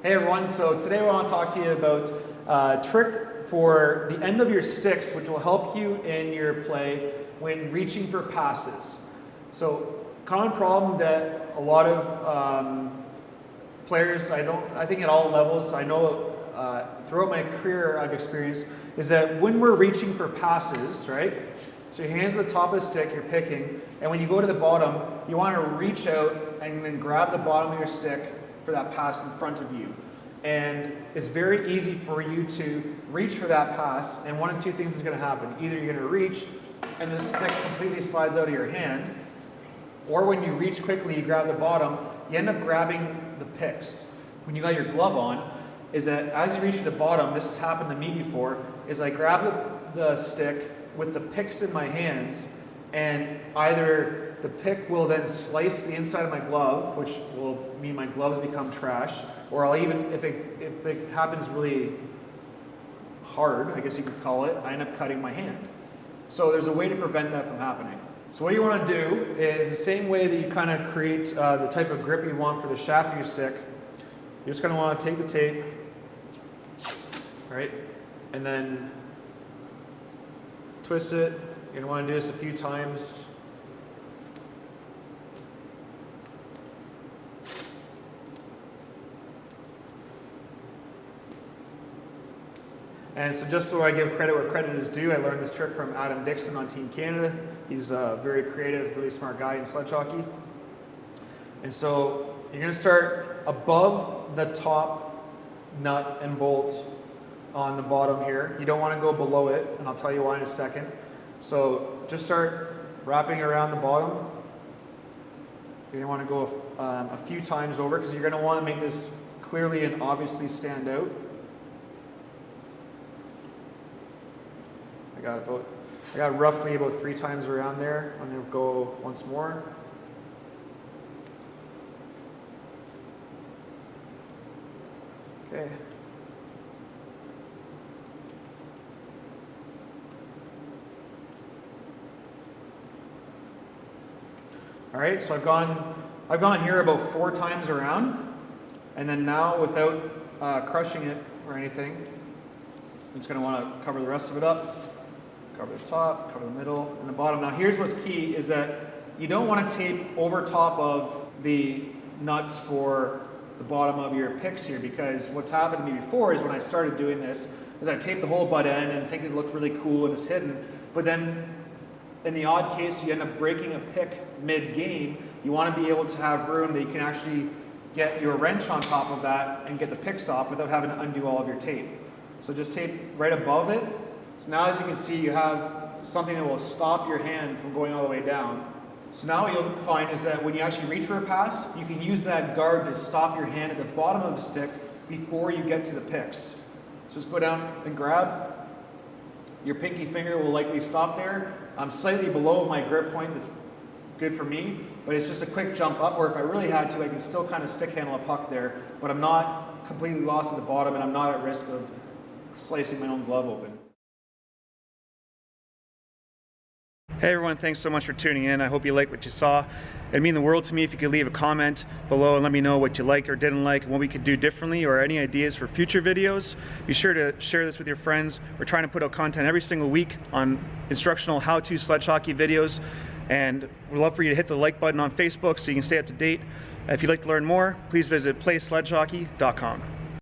Hey everyone, so today I want to talk to you about a trick for the end of your sticks, which will help you in your play when reaching for passes. So, common problem that a lot of players, I think at all levels, I know throughout my career I've experienced, is that when we're reaching for passes, right? So your hands at the top of the stick, you're picking, and when you go to the bottom, you want to reach out and then grab the bottom of your stick for that pass in front of you. And it's very easy for you to reach for that pass, and one of two things is going to happen. Either you're going to reach and the stick completely slides out of your hand, or when you reach quickly, you grab the bottom, you end up grabbing the picks. When you got your glove on, is that as you reach for the bottom, this has happened to me before, is I grab the stick with the picks in my hands, and either the pick will then slice the inside of my glove, which will mean my gloves become trash, or I'll even, if it happens really hard, I guess you could call it, I end up cutting my hand. So there's a way to prevent that from happening. So what you want to do is the same way that you kind of create the type of grip you want for the shaft of your stick. You're just going to want to take the tape, right, and then twist it. You're going to want to do this a few times. And so just so I give credit where credit is due, I learned this trick from Adam Dixon on Team Canada. He's a very creative, really smart guy in sledge hockey. And so you're going to start above the top nut and bolt on the bottom here. You don't want to go below it, and I'll tell you why in a second. So just start wrapping around the bottom. You're going to want to go a few times over because you're going to want to make this clearly and obviously stand out. I got roughly about 3 times around there. I'm going to go once more. Okay. All right, so I've gone here about 4 times around, and then now without crushing it or anything, I'm just going to want to cover the rest of it up. Cover the top, cover the middle, and the bottom. Now here's what's key is that you don't want to tape over top of the nuts for the bottom of your picks here, because what's happened to me before is when I started doing this is I taped the whole butt end and think it looked really cool and it's hidden, but then in the odd case you end up breaking a pick mid-game. You want to be able to have room that you can actually get your wrench on top of that and get the picks off without having to undo all of your tape. So just tape right above it. So now as you can see, you have something that will stop your hand from going all the way down. So now what you'll find is that when you actually reach for a pass, you can use that guard to stop your hand at the bottom of the stick before you get to the picks. So just go down and grab. Your pinky finger will likely stop there. I'm slightly below my grip point, that's good for me, but it's just a quick jump up, or if I really had to, I can still kind of stick handle a puck there, but I'm not completely lost at the bottom and I'm not at risk of slicing my own glove open. Hey everyone, thanks so much for tuning in. I hope you liked what you saw. It'd mean the world to me if you could leave a comment below and let me know what you liked or didn't like and what we could do differently, or any ideas for future videos. Be sure to share this with your friends. We're trying to put out content every single week on instructional how-to sledge hockey videos, and we'd love for you to hit the like button on Facebook so you can stay up to date. If you'd like to learn more, please visit playsledgehockey.com.